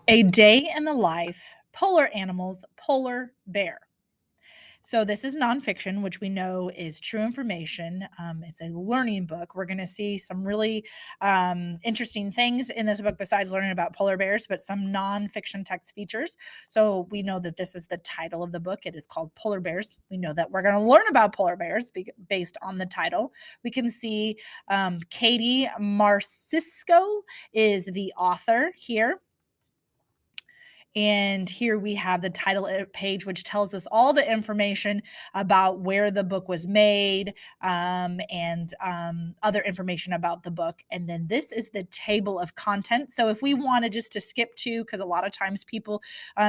A Day in the Life, Polar Animals, Polar Bear. So, this is nonfiction, which we know is true information. It's a learning book. We're going to see some really interesting things in this book besides learning about polar bears, but some nonfiction text features. So, we know that this is the title of the book. It is called Polar Bears. We know that we're going to learn about polar bears based on the title. We can see Katie Marcisco is the author here. And here we have the title page, which tells us all the information about where the book was made and other information about the book. And then this is the table of content. So if we wanted just to skip to, because a lot of times people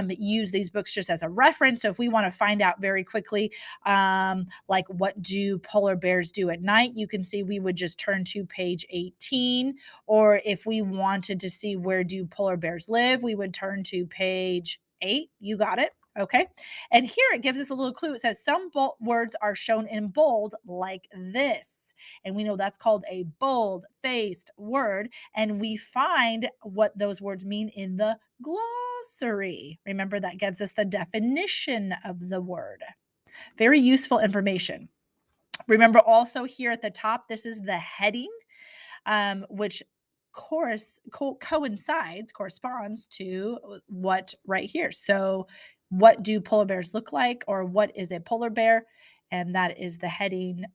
use these books just as a reference. So if we want to find out very quickly, like what do polar bears do at night, you can see we would just turn to page 18. Or if we wanted to see where do polar bears live, we would turn to page 8. You got it. Okay. And here it gives us a little clue. It says some words are shown in bold like this. And we know that's called a bold-faced word. And we find what those words mean in the glossary. Remember, that gives us the definition of the word. Very useful information. Remember also here at the top, this is the heading, which corresponds to what right here. So what do polar bears look like, or what is a polar bear? And that is the heading,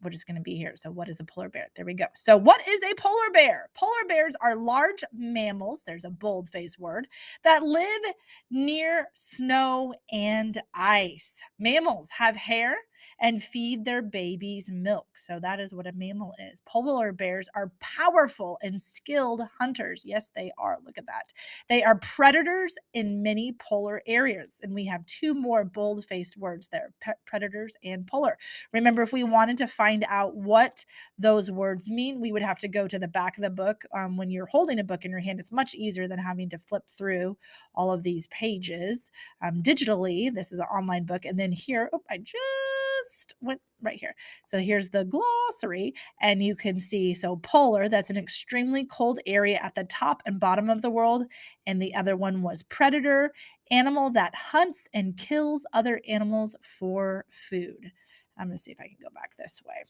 what is going to be here. So what is a polar bear? There we go. So what is a polar bear? Polar bears are large mammals, there's a bold-faced word, that live near snow and ice. Mammals have hair and feed their babies milk. So that is what a mammal is. Polar bears are powerful and skilled hunters. Yes, they are. Look at that. They are predators in many polar areas. And we have two more bold-faced words there, predators and polar. Remember, if we wanted to find out what those words mean, we would have to go to the back of the book. When you're holding a book in your hand, it's much easier than having to flip through all of these pages digitally. This is an online book. And then here, I just went right here. So here's the glossary, and you can see, so polar, that's an extremely cold area at the top and bottom of the world. And the other one was predator, animal that hunts and kills other animals for food. I'm going to see if I can go back this way.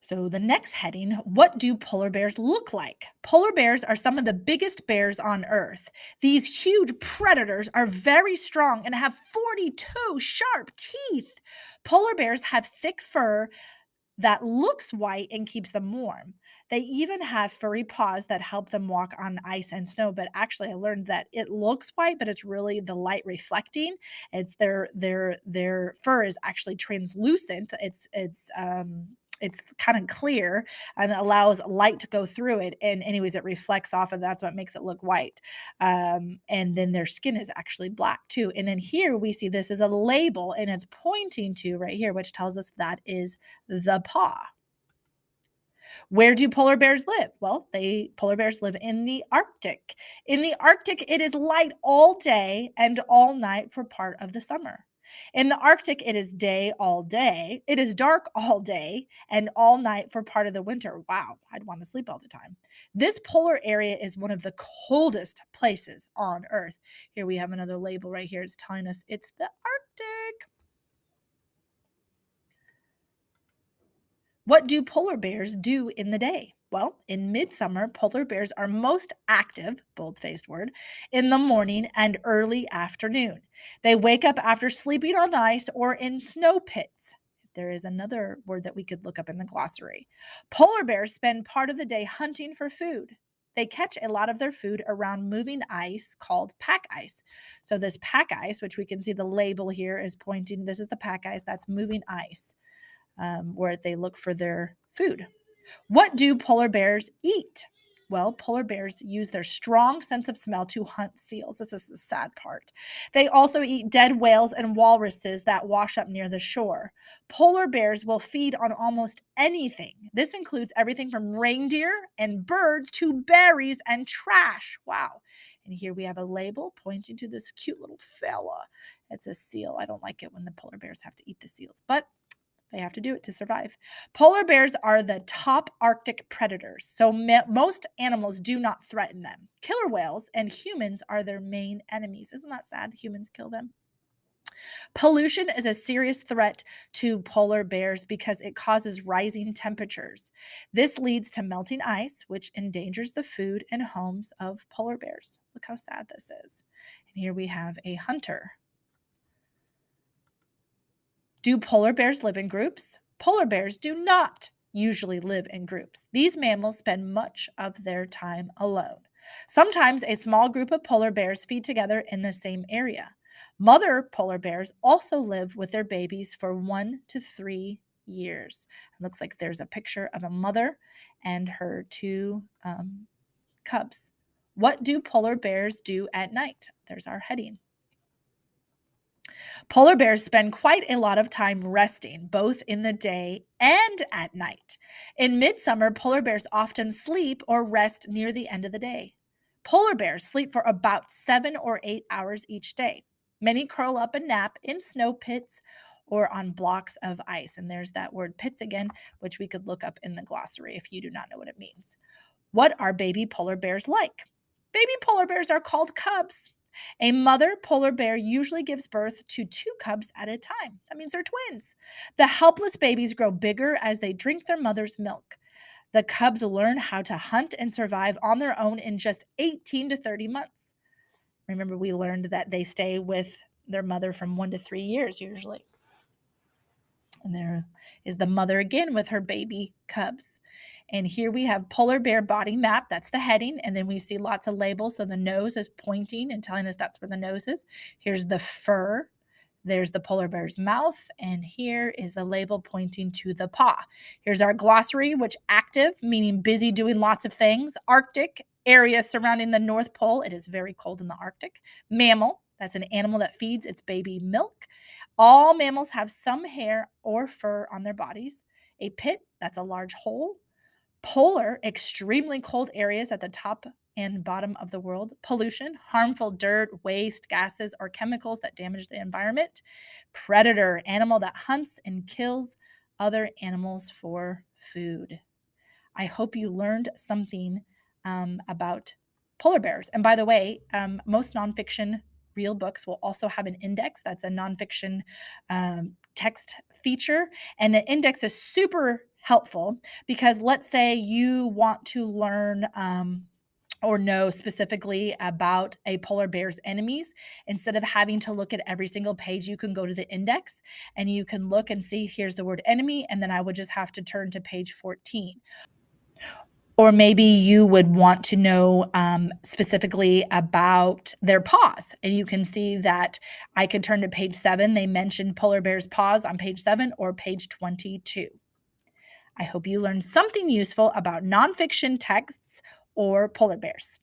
So the next heading, what do polar bears look like? Polar bears are some of the biggest bears on Earth. These huge predators are very strong and have 42 sharp teeth. Polar bears have thick fur that looks white and keeps them warm. They even have furry paws that help them walk on ice and snow. But actually, I learned that it looks white, but it's really the light reflecting. It's their fur is actually translucent. It's kind of clear and allows light to go through it. And anyways, it reflects off, and that's what makes it look white. And then their skin is actually black too. And then here we see this is a label, and it's pointing to right here, which tells us that is the paw. Where do polar bears live? Well, polar bears live in the Arctic. In the Arctic, it is light all day and all night for part of the summer. In the Arctic, it is day all day. It is dark all day and all night for part of the winter. Wow, I'd want to sleep all the time. This polar area is one of the coldest places on Earth. Here we have another label right here. It's telling us it's the Arctic. What do polar bears do in the day? Well, in midsummer, polar bears are most active, bold-faced word, in the morning and early afternoon. They wake up after sleeping on ice or in snow pits. There is another word that we could look up in the glossary. Polar bears spend part of the day hunting for food. They catch a lot of their food around moving ice called pack ice. So this pack ice, which we can see the label here is pointing, this is the pack ice, that's moving ice. Where they look for their food. What do polar bears eat? Well, polar bears use their strong sense of smell to hunt seals. This is the sad part. They also eat dead whales and walruses that wash up near the shore. Polar bears will feed on almost anything. This includes everything from reindeer and birds to berries and trash. Wow. And here we have a label pointing to this cute little fella. It's a seal. I don't like it when the polar bears have to eat the seals, but They have to do it to survive. Polar bears are the top Arctic predators, so most animals do not threaten them. Killer whales and humans are their main enemies. Isn't that sad? Humans kill them. Pollution is a serious threat to polar bears because it causes rising temperatures. This leads to melting ice, which endangers the food and homes of polar bears. Look how sad this is. And here we have a hunter. Do polar bears live in groups? Polar bears do not usually live in groups. These mammals spend much of their time alone. Sometimes a small group of polar bears feed together in the same area. Mother polar bears also live with their babies for 1 to 3 years. It looks like there's a picture of a mother and her two cubs. What do polar bears do at night? There's our heading. Polar bears spend quite a lot of time resting, both in the day and at night. In midsummer, polar bears often sleep or rest near the end of the day. Polar bears sleep for about 7 or 8 hours each day. Many curl up and nap in snow pits or on blocks of ice. And there's that word pits again, which we could look up in the glossary if you do not know what it means. What are baby polar bears like? Baby polar bears are called cubs. A mother polar bear usually gives birth to 2 cubs at a time. That means they're twins. The helpless babies grow bigger as they drink their mother's milk. The cubs learn how to hunt and survive on their own in just 18 to 30 months. Remember, we learned that they stay with their mother from 1 to 3 years usually. And there is the mother again with her baby cubs. And here we have polar bear body map. That's the heading. And then we see lots of labels. So the nose is pointing and telling us that's where the nose is. Here's the fur. There's the polar bear's mouth. And here is the label pointing to the paw. Here's our glossary, which active, meaning busy doing lots of things. Arctic, area surrounding the North Pole. It is very cold in the Arctic. Mammal, that's an animal that feeds its baby milk. All mammals have some hair or fur on their bodies. A pit, that's a large hole. Polar, extremely cold areas at the top and bottom of the world. Pollution, harmful dirt, waste, gases, or chemicals that damage the environment. Predator, animal that hunts and kills other animals for food. I hope you learned something about polar bears. And by the way, most nonfiction real books will also have an index. That's a nonfiction text feature. And the index is super helpful because let's say you want to learn or know specifically about a polar bear's enemies. Instead of having to look at every single page, you can go to the index and you can look and see here's the word enemy. And then I would just have to turn to page 14. Or maybe you would want to know specifically about their paws. And you can see that I could turn to page 7. They mentioned polar bear's paws on page 7 or page 22. I hope you learned something useful about nonfiction texts or polar bears.